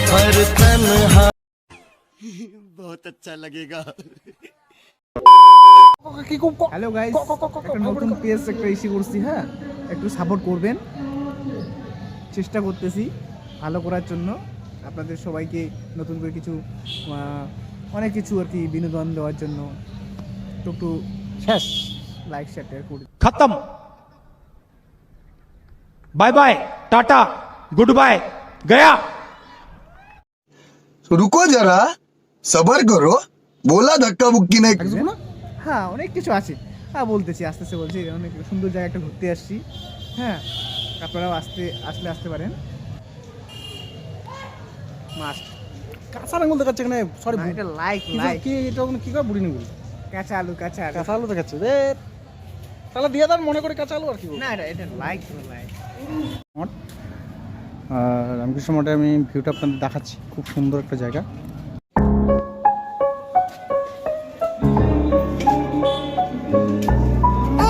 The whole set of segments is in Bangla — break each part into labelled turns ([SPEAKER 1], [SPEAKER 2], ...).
[SPEAKER 1] सफर तन्हा
[SPEAKER 2] बहुत अच्छा लगेगा।
[SPEAKER 3] হ্যালো গাইস, একটা নতুন পেজ একটা ইস্যু করছি। হ্যাঁ, একটু সাপোর্ট করবেন, চেষ্টা করতেছি ভালো করার জন্য। আপনাদের সবাইকে নতুন করে কিছু অনেক কিছু আর কি বিনোদন দেওয়ার জন্য একটু শেষ লাইক শেয়ার করে
[SPEAKER 4] खत्म। Bye bye, tata, goodbye, गया।
[SPEAKER 5] रुको जरा, सबर करो, बोला धक्का मुक्की नहीं।
[SPEAKER 3] হ্যাঁ, অনেক কিছু আছে। হ্যাঁ, বলতেছি, আস্তে আস্তে বলছি। অনেক সুন্দর জায়গা একটা ঘুরতে আসছি। হ্যাঁ, আপনারাও আসতে পারেন। মাছ
[SPEAKER 6] কাঁচা আঙুল দেখাচ্ছে এখানে। সরি,
[SPEAKER 3] এটা লাইক
[SPEAKER 6] কি এটা কি করে বুড়ি নিগুলো?
[SPEAKER 3] কাঁচা আলু
[SPEAKER 6] কাঁচা আলু দেখাচ্ছে রে। তাহলে দিয়ে দেন মনে করে কাঁচা আলু আর কি।
[SPEAKER 3] না, এটা লাইক।
[SPEAKER 6] আর রামকৃষ্ণ মঠে আমি ভিউটা আপনাদের দেখাচ্ছি, খুব সুন্দর একটা জায়গা।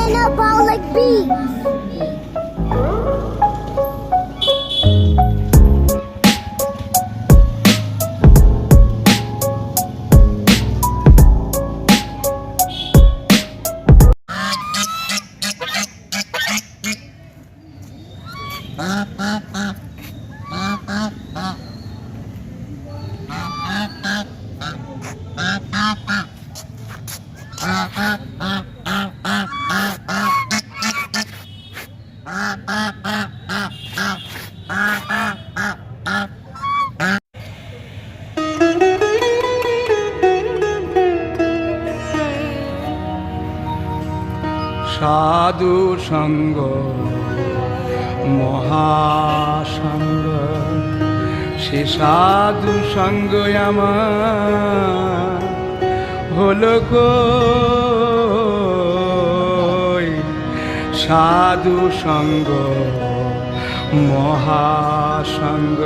[SPEAKER 7] Anabolic beats.
[SPEAKER 4] সাধু সঙ্গ মহাসঙ্গ, সে সাধু সঙ্গ আমার হলো গো। সাধু সঙ্গ মহাসঙ্গ।